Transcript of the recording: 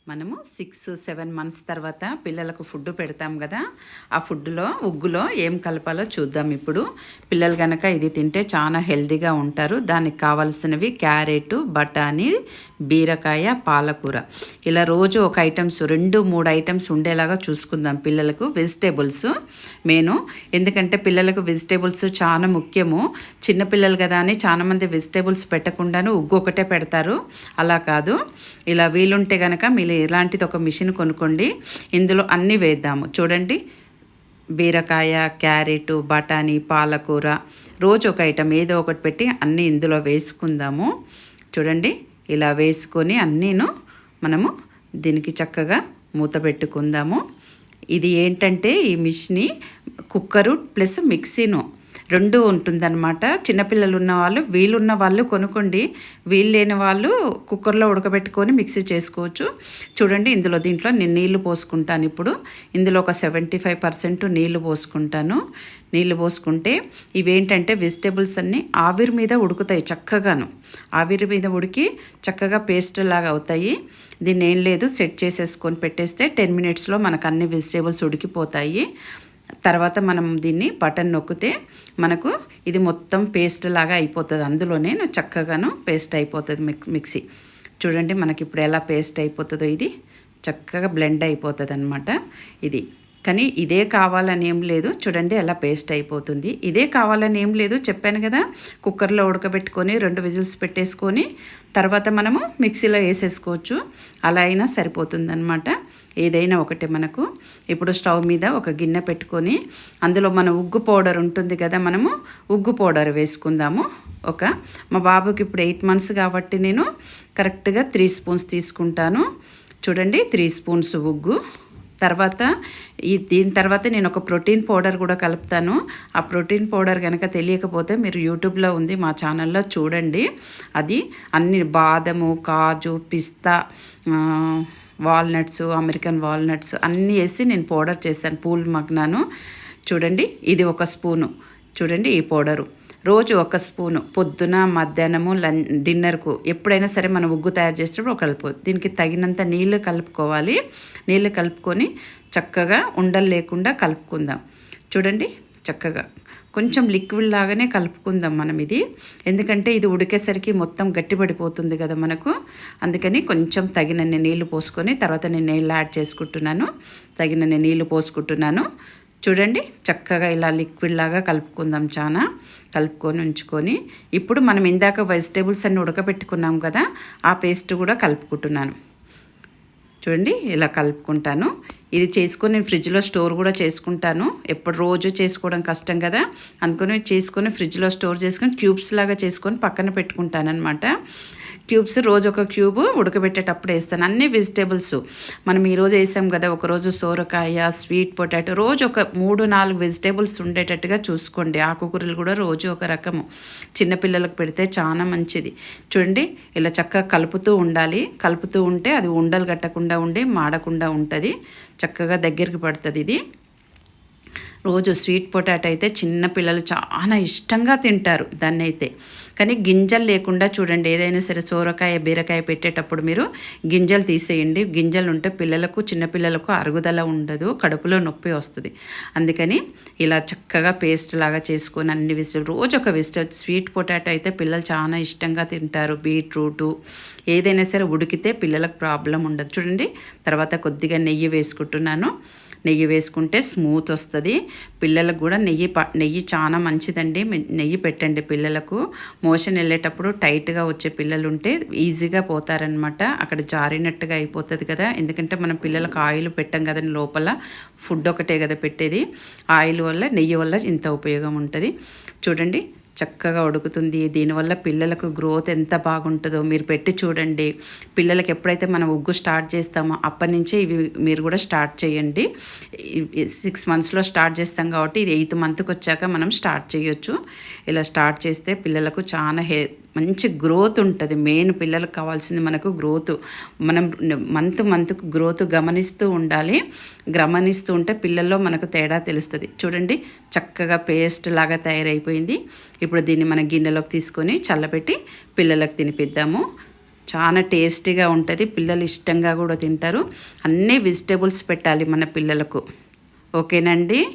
మనము 6-7 మంత్స్ తర్వాత పిల్లలకు ఫుడ్ పెడతాం కదా. ఆ ఫుడ్లో ఉగ్గులో ఏం కలపాలో చూద్దాం. ఇప్పుడు పిల్లలు కనుక ఇది తింటే చాలా హెల్తీగా ఉంటారు. దానికి కావాల్సినవి క్యారెట్, బఠానీ, బీరకాయ, పాలకూర, ఇలా రోజు ఒక ఐటమ్స్ 2-3 ఐటమ్స్ ఉండేలాగా చూసుకుందాం. పిల్లలకు వెజిటేబుల్స్ మెయిన్, ఎందుకంటే పిల్లలకు వెజిటేబుల్స్ చాలా ముఖ్యము. చిన్నపిల్లలు కదా అని చాలామంది వెజిటేబుల్స్ పెట్టకుండాను ఉగ్గు ఒకటే పెడతారు. అలా కాదు, ఇలా వీలుంటే కనుక మీరు ఇలాంటిది ఒక మిషన్ కొనుక్కోండి. ఇందులో అన్నీ వేద్దాము. చూడండి, బీరకాయ, క్యారెట్, బఠానీ, పాలకూర, రోజు ఒక ఐటమ్ ఏదో ఒకటి పెట్టి అన్నీ ఇందులో వేసుకుందాము. చూడండి, ఇలా వేసుకొని అన్నీను మనము దీనికి చక్కగా మూత పెట్టుకుందాము. ఇది ఏంటంటే ఈ మిషని కుక్కరు ప్లస్ మిక్సీను రెండు ఉంటుందన్నమాట. చిన్నపిల్లలు ఉన్న వాళ్ళు, వీలున్న వాళ్ళు కొనుక్కోండి. వీలు లేని వాళ్ళు కుక్కర్లో ఉడకబెట్టుకొని మిక్సీ చేసుకోవచ్చు. చూడండి, దీంట్లో నేను నీళ్లు పోసుకుంటాను. ఇప్పుడు ఇందులో ఒక 75% నీళ్లు పోసుకుంటాను. నీళ్లు పోసుకుంటే ఇవేంటంటే వెజిటేబుల్స్ అన్నీ ఆవిరి మీద ఉడుకుతాయి చక్కగాను. ఆవిరి మీద ఉడికి చక్కగా పేస్ట్ లాగా అవుతాయి. దీన్ని ఏం లేదు, సెట్ చేసేసుకొని పెట్టేస్తే 10 మినిట్స్లో మనకు అన్ని వెజిటేబుల్స్ ఉడికిపోతాయి. తర్వాత మనం దీన్ని బటన్ నొక్కితే మనకు ఇది మొత్తం పేస్ట్ లాగా అయిపోతుంది. అందులోనే చక్కగాను పేస్ట్ అయిపోతుంది మిక్సీ. చూడండి, మనకి ఇప్పుడు ఎలా పేస్ట్ అయిపోతుందో ఇది చక్కగా బ్లెండ్ అయిపోతుంది అన్నమాట. ఇది కానీ ఇదే కావాలని ఏం లేదు. చూడండి, ఎలా పేస్ట్ అయిపోతుంది. ఇదే కావాలని ఏం లేదు, చెప్పాను కదా. కుక్కర్లో ఉడకబెట్టుకొని 2 విజిల్స్ పెట్టేసుకొని తర్వాత మనము మిక్సీలో వేసేసుకోవచ్చు. అలా అయినా సరిపోతుంది అన్నమాట. ఏదైనా ఒకటే మనకు. ఇప్పుడు స్టవ్ మీద ఒక గిన్నె పెట్టుకొని అందులో మన ఉగ్గు పౌడర్ ఉంటుంది కదా, మనము ఉగ్గు పౌడర్ వేసుకుందాము. మా బాబుకి ఇప్పుడు 8 మంత్స్ కాబట్టి నేను కరెక్ట్గా 3 స్పూన్స్ తీసుకుంటాను. చూడండి, 3 స్పూన్స్ ఉగ్గు. తర్వాత దీని తర్వాత నేను ఒక ప్రోటీన్ పౌడర్ కూడా కలుపుతాను. ఆ ప్రోటీన్ పౌడర్ కనుక తెలియకపోతే మీరు యూట్యూబ్లో ఉంది, మా ఛానల్లో చూడండి. అది అన్ని బాదము, కాజు, పిస్తా, వాల్నట్స్, అమెరికన్ వాల్నట్స్ అన్నీ వేసి నేను పౌడర్ చేశాను. పూల్ మగ్నాను. చూడండి, ఇది 1 స్పూను. చూడండి, ఈ పౌడరు రోజు 1 స్పూను పొద్దున, మధ్యాహ్నము, డిన్నర్కు ఎప్పుడైనా సరే మనం ఉగ్గు తయారు చేసేటప్పుడు కలుపు. దీనికి తగినంత నీళ్ళు కలుపుకోవాలి. నీళ్ళు కలుపుకొని చక్కగా ఉండలు లేకుండా కలుపుకుందాం. చూడండి, చక్కగా కొంచెం లిక్విడ్ లాగానే కలుపుకుందాం మనం ఇది. ఎందుకంటే ఇది ఉడికేసరికి మొత్తం గట్టిపడిపోతుంది కదా మనకు. అందుకని కొంచెం తగినన్ని నీళ్లు పోసుకొని తర్వాత నేను నీళ్ళు యాడ్ చేసుకుంటున్నాను. తగినన్ని నీళ్లు పోసుకుంటున్నాను. చూడండి, చక్కగా ఇలా లిక్విడ్ లాగా కలుపుకుందాం. చాలా కలుపుకొని ఉంచుకొని ఇప్పుడు మనం ఇందాక వెజిటేబుల్స్ అన్ని ఉడకబెట్టుకున్నాం కదా, ఆ పేస్ట్ కూడా కలుపుకుంటున్నాను. చూడండి, ఇలా కలుపుకుంటాను. ఇది చేసుకొని నేను ఫ్రిడ్జ్లో స్టోర్ కూడా చేసుకుంటాను. ఎప్పుడు రోజు చేసుకోవడం కష్టం కదా, అందుకని చేసుకొని ఫ్రిడ్జ్లో స్టోర్ చేసుకొని క్యూబ్స్ లాగా చేసుకొని పక్కన పెట్టుకుంటాను అనమాట. క్యూబ్స్ రోజు ఒక క్యూబ్ ఉడకబెట్టేటప్పుడు వేస్తాను. అన్ని వెజిటేబుల్స్ మనం ఈరోజు వేసాం కదా, ఒకరోజు సోరకాయ, స్వీట్ పొటాటో, రోజు ఒక 3-4 వెజిటేబుల్స్ ఉండేటట్టుగా చూసుకోండి. ఆకుకూరలు కూడా రోజు ఒక రకము. చిన్నపిల్లలకు పెడితే చాలా మంచిది. చూడండి, ఇలా చక్కగా కలుపుతూ ఉండాలి. కలుపుతూ ఉంటే అది ఉండలు కట్టకుండా ఉండి మాడకుండా ఉంటుంది. చక్కగా దగ్గరికి పడుతుంది ఇది. రోజు స్వీట్ పొటాటో అయితే చిన్నపిల్లలు చాలా ఇష్టంగా తింటారు దాన్ని అయితే. కానీ గింజలు లేకుండా చూడండి, ఏదైనా సరే సోరకాయ, బీరకాయ పెట్టేటప్పుడు మీరు గింజలు తీసేయండి. గింజలు ఉంటే పిల్లలకు, చిన్నపిల్లలకు అరుగుదల ఉండదు, కడుపులో నొప్పి వస్తుంది. అందుకని ఇలా చక్కగా పేస్ట్ లాగా చేసుకొని అన్ని వెజిటేబుల్ రోజు ఒక వెజిటేబుల్. స్వీట్ పొటాటో అయితే పిల్లలు చాలా ఇష్టంగా తింటారు. బీట్రూటు ఏదైనా సరే ఉడికితే పిల్లలకు ప్రాబ్లం ఉండదు. చూడండి, తర్వాత కొద్దిగా నెయ్యి వేసుకుంటున్నాను. నెయ్యి వేసుకుంటే స్మూత్ వస్తుంది. పిల్లలకు కూడా నెయ్యి చాలా మంచిదండి. నెయ్యి పెట్టండి పిల్లలకు. మోషన్ వెళ్ళేటప్పుడు టైట్గా వచ్చే పిల్లలు ఉంటే ఈజీగా పోతారనమాట. అక్కడ జారినట్టుగా అయిపోతుంది కదా. ఎందుకంటే మనం పిల్లలకు ఆయిల్ పెట్టం కదండి, లోపల ఫుడ్ ఒకటే కదా పెట్టేది. ఆయిల్ వల్ల, నెయ్యి వల్ల ఇంత ఉపయోగం ఉంటుంది. చూడండి, చక్కగా ఉడుకుతుంది. దీనివల్ల పిల్లలకు గ్రోత్ ఎంత బాగుంటుందో మీరు పెట్టి చూడండి. పిల్లలకి ఎప్పుడైతే మనం ఉగ్గు స్టార్ట్ చేస్తామో అప్పటి నుంచే ఇవి మీరు కూడా స్టార్ట్ చేయండి. 6 మంత్స్లో స్టార్ట్ చేస్తాం కాబట్టి ఇది 8th మంత్కి వచ్చాక మనం స్టార్ట్ చేయొచ్చు. ఇలా స్టార్ట్ చేస్తే పిల్లలకు చాలా మంచి గ్రోత్ ఉంటుంది. మెయిన్ పిల్లలకు కావాల్సింది మనకు గ్రోత్. మనం మంత్కు గ్రోత్ గమనిస్తూ ఉండాలి. గమనిస్తూ ఉంటే పిల్లల్లో మనకు తేడా తెలుస్తుంది. చూడండి, చక్కగా పేస్ట్ లాగా తయారైపోయింది. ఇప్పుడు దీన్ని మన గిన్నెలోకి తీసుకొని చల్లబెట్టి పిల్లలకు తినిపిద్దాము. చాలా టేస్టీగా ఉంటుంది, పిల్లలు ఇష్టంగా కూడా తింటారు. అన్ని వెజిటేబుల్స్ పెట్టాలి మన పిల్లలకు. ఓకేనండి.